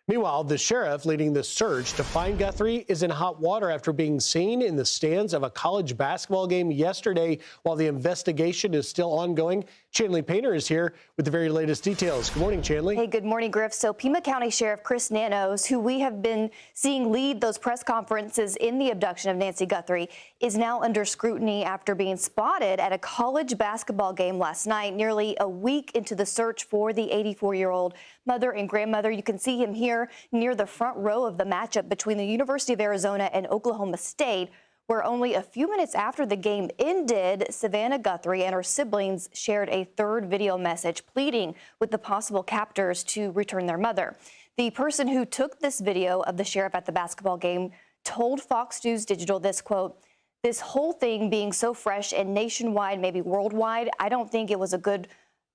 Meanwhile, the sheriff leading the search to find Guthrie is in hot water after being seen in the stands of a college basketball game yesterday while the investigation is still ongoing. Chanley Painter is here with the very latest details. Good morning, Chanley. Hey, good morning, Griff. So Pima County Sheriff Chris Nanos, who we have been seeing lead those press conferences in the abduction of Nancy Guthrie, is now under scrutiny after being spotted at a college basketball game last night, nearly a week into the search for the 84-year-old mother and grandmother. You can see him here near the front row of the matchup between the University of Arizona and Oklahoma State, where only a few minutes after the game ended, Savannah Guthrie and her siblings shared a third video message pleading with the possible captors to return their mother. The person who took this video of the sheriff at the basketball game told Fox News Digital this, quote, "This whole thing being so fresh and nationwide, maybe worldwide, I don't think it was a good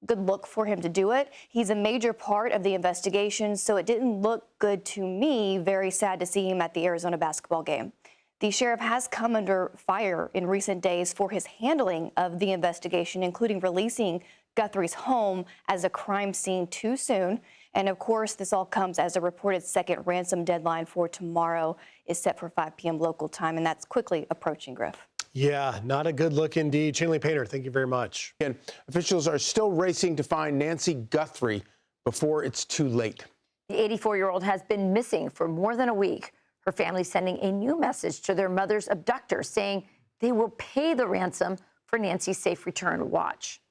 look for him to do it. He's a major part of the investigation, so it didn't look good to me. Very sad to see him at the Arizona basketball game." The sheriff has come under fire in recent days for his handling of the investigation, including releasing Guthrie's home as a crime scene too soon. And of course, this all comes as a reported second ransom deadline for tomorrow is set for 5 p.m. local time, and that's quickly approaching, Griff. Yeah, not a good look indeed. Chanley Painter, thank you very much. And officials are still racing to find Nancy Guthrie before it's too late. The 84-year-old has been missing for more than a week. Her family sending a new message to their mother's abductor saying they will pay the ransom for Nancy's safe return. Watch.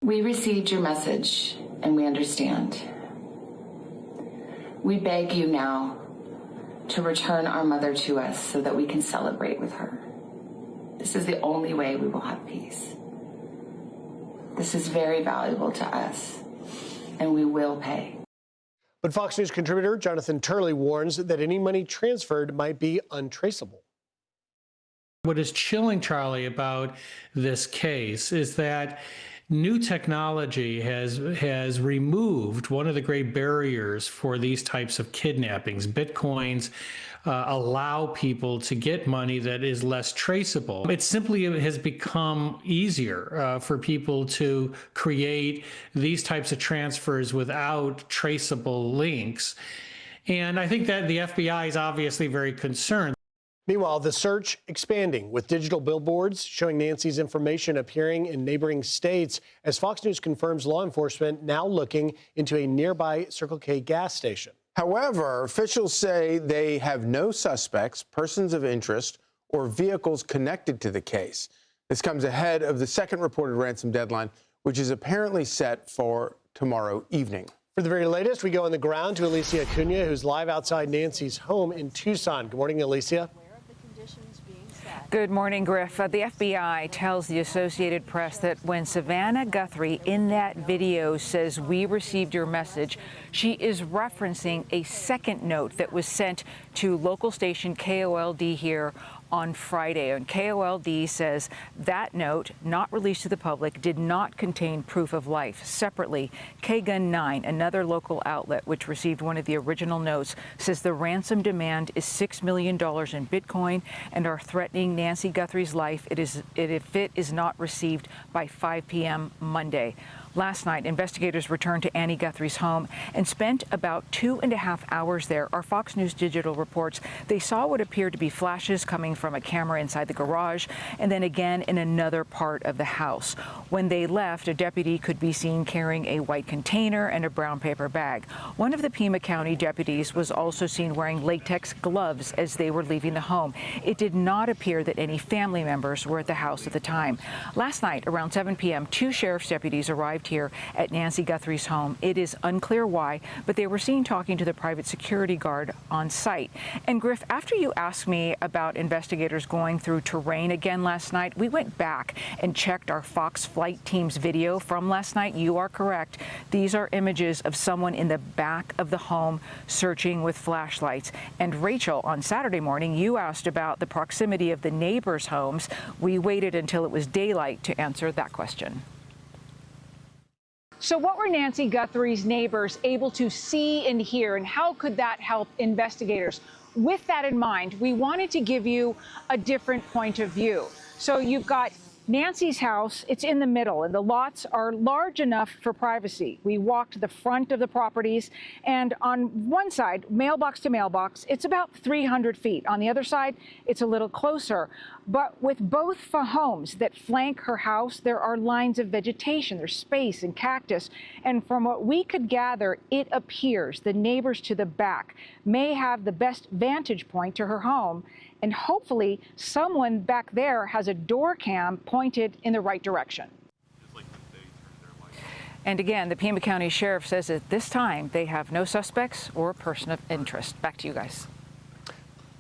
We received your message and we understand. We beg you now to return our mother to us so that we can celebrate with her. This is the only way we will have peace. This is very valuable to us, and we will pay. But Fox News contributor Jonathan Turley warns that any money transferred might be untraceable. What is chilling, Charlie, about this case is that new technology has removed one of the great barriers for these types of kidnappings. Bitcoins allow people to get money that is less traceable. It simply has become easier for people to create these types of transfers without traceable links. And I think that the FBI is obviously very concerned. Meanwhile, the search expanding with digital billboards showing Nancy's information appearing in neighboring states as Fox News confirms law enforcement now looking into a nearby Circle K gas station. However, officials say they have no suspects, persons of interest, or vehicles connected to the case. This comes ahead of the second reported ransom deadline, which is apparently set for tomorrow evening. For the very latest, we go on the ground to Alicia Acuna, who's live outside Nancy's home in Tucson. Good morning, Alicia. Good morning, Griff. The FBI tells the Associated Press that when Savannah Guthrie in that video says, "We received your message," she is referencing a second note that was sent to local station KOLD here on Friday. And KOLD says that note, not released to the public, did not contain proof of life. Separately, KGUN 9, another local outlet which received one of the original notes, says the ransom demand is $6 million in Bitcoin and are threatening Nancy Guthrie's life if it is not received by 5 p.m. Monday. Last night, investigators returned to Annie Guthrie's home and spent about 2.5 hours there. Our Fox News Digital reports they saw what appeared to be flashes coming from a camera inside the garage and then again in another part of the house. When they left, a deputy could be seen carrying a white container and a brown paper bag. One of the Pima County deputies was also seen wearing latex gloves as they were leaving the home. It did not appear that any family members were at the house at the time. Last night, around 7 p.m., 2 sheriff's deputies arrived here at Nancy Guthrie's home. It is unclear why, but they were seen talking to the private security guard on site. And Griff, after you asked me about investigators going through terrain again last night, we went back and checked our Fox flight team's video from last night. You are correct. These are images of someone in the back of the home searching with flashlights. And Rachel, on Saturday morning, you asked about the proximity of the neighbors' homes. We waited until it was daylight to answer that question. So what were Nancy Guthrie's neighbors able to see and hear, and how could that help investigators? With that in mind, we wanted to give you a different point of view. So you've got Nancy's house, it's in the middle, and the lots are large enough for privacy. We walked the front of the properties, and on one side, mailbox to mailbox, it's about 300 feet. On the other side, it's a little closer. But with both homes that flank her house, there are lines of vegetation. There's space and cactus. And from what we could gather, it appears the neighbors to the back may have the best vantage point to her home. And hopefully someone back there has a door cam pointed in the right direction. And again, the Pima County Sheriff says at this time they have no suspects or person of interest. Back to you guys.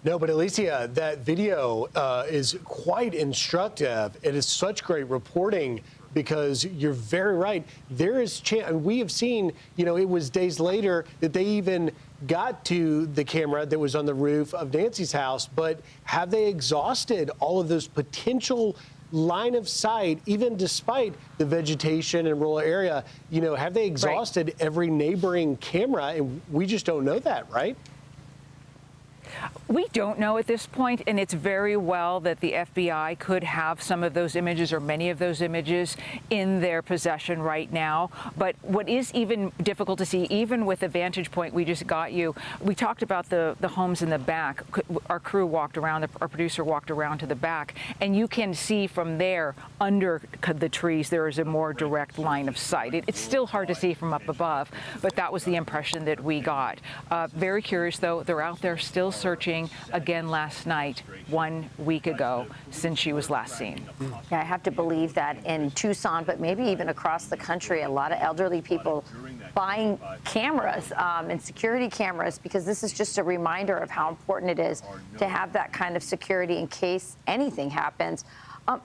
No, but Alicia, that video is quite instructive. It is such great reporting because you're very right. There is chance, and we have seen, it was days later that they even got to the camera that was on the roof of Nancy's house, but have they exhausted all of those potential line of sight, even despite the vegetation and rural area? Have they exhausted every neighboring camera? And we just don't know that, right? We don't know at this point, and it's very well that the FBI could have some of those images or many of those images in their possession right now. But what is even difficult to see, even with the vantage point we just got you, we talked about the homes in the back. Our crew walked around, our producer walked around to the back, and you can see from there under the trees there is a more direct line of sight. It's still hard to see from up above, but that was the impression that we got. Very curious, though. They're out there still searching again last night, 1 week ago, since she was last seen. Yeah, I have to believe that in Tucson, but maybe even across the country, a lot of elderly people buying cameras and security cameras, because this is just a reminder of how important it is to have that kind of security in case anything happens.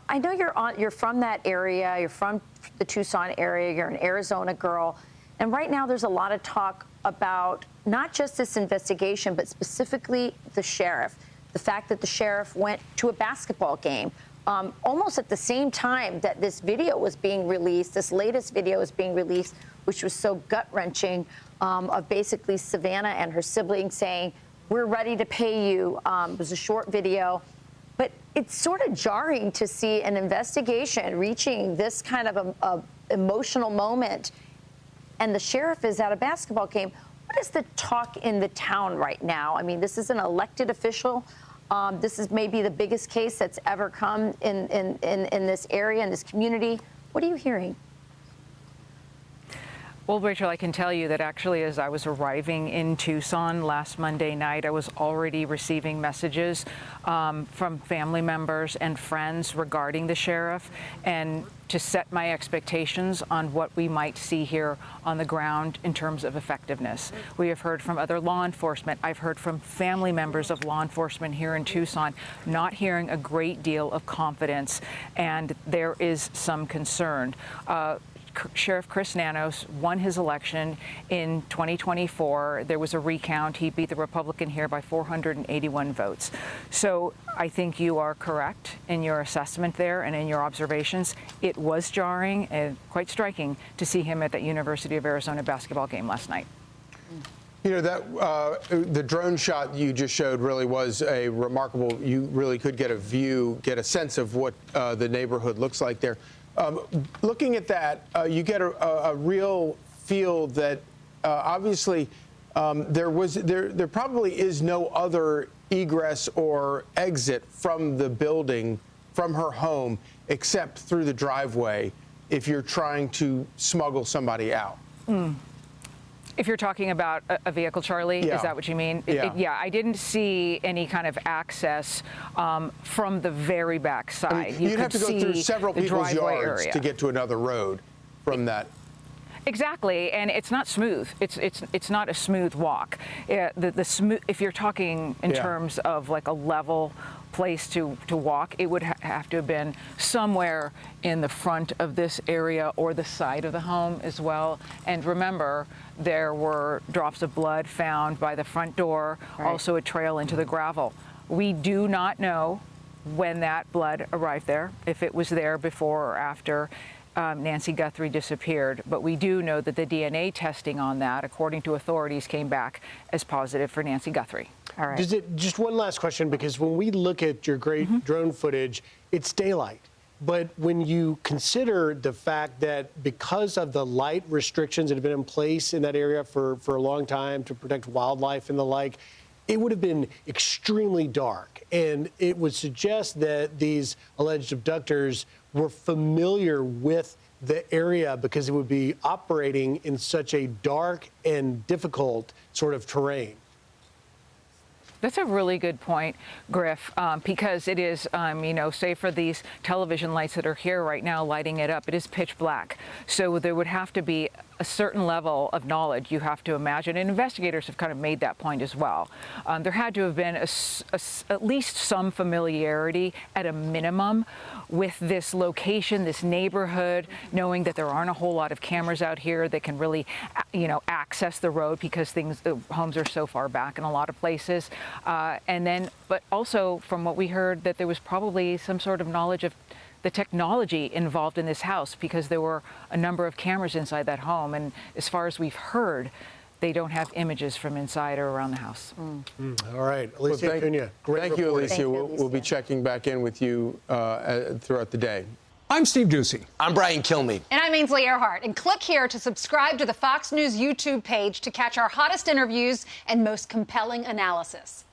I know you're from that area, you're from the Tucson area, you're an Arizona girl, and right now there's a lot of talk about not just this investigation, but specifically the sheriff. The fact that the sheriff went to a basketball game almost at the same time that this video was being released, this latest video was being released, which was so gut-wrenching, of basically Savannah and her siblings saying, "We're ready to pay you." It was a short video. But it's sort of jarring to see an investigation reaching this kind of a emotional moment, and the sheriff is at a basketball game. What is the talk in the town right now? I mean, this is an elected official. This is maybe the biggest case that's ever come in this area, in this community. What are you hearing? Well, Rachel, I can tell you that actually as I was arriving in Tucson last Monday night, I was already receiving messages from family members and friends regarding the sheriff, and to set my expectations on what we might see here on the ground in terms of effectiveness. We have heard from other law enforcement. I've heard from family members of law enforcement here in Tucson not hearing a great deal of confidence, and there is some concern. Sheriff Chris Nanos won his election in 2024. There was a recount. He beat the Republican here by 481 votes. So I think you are correct in your assessment there and in your observations. It was jarring and quite striking to see him at that University of Arizona basketball game last night. The drone shot you just showed really was a remarkable. You really could get a sense of what the neighborhood looks like there. Looking at that, you get a real feel that obviously there probably is no other egress or exit from the building, from her home, except through the driveway if you're trying to smuggle somebody out. If you're talking about a vehicle, Charlie, yeah. Is that what you mean? Yeah. I didn't see any kind of access from the very back side. I mean, you'd have to go through several people's yards to get to another road from that. Exactly, and it's not smooth. It's not a smooth walk. If you're talking in terms of like a level place to walk, it would have to have been somewhere in the front of this area or the side of the home as well. And remember, there were drops of blood found by the front door, also a trail into the gravel. We do not know when that blood arrived there, if it was there before or after Nancy Guthrie disappeared, but we do know that the DNA testing on that, according to authorities, came back as positive for Nancy Guthrie. All right. Just one last question, because when we look at your great drone footage, it's daylight. But when you consider the fact that because of the light restrictions that have been in place in that area for a long time to protect wildlife and the like, it would have been extremely dark. And it would suggest that these alleged abductors were familiar with the area because it would be operating in such a dark and difficult sort of terrain. That's a really good point, Griff, because it is, say for these television lights that are here right now lighting it up, it is pitch black. So there would have to be a certain level of knowledge, you have to imagine, and investigators have kind of made that point as well. There had to have been at least some familiarity at a minimum with this location, this neighborhood, knowing that there aren't a whole lot of cameras out here that can really, access the road because the homes are so far back in a lot of places. But also from what we heard, that there was probably some sort of knowledge of the technology involved in this house because there were a number of cameras inside that home. And as far as we've heard, they don't have images from inside or around the house. All right, Alicia Acuna, great Thank you, reporting. Alicia. We'll be checking back in with you throughout the day. I'm Steve Doocy. I'm Brian Kilmeade. And I'm Ainsley Earhart. And click here to subscribe to the Fox News YouTube page to catch our hottest interviews and most compelling analysis.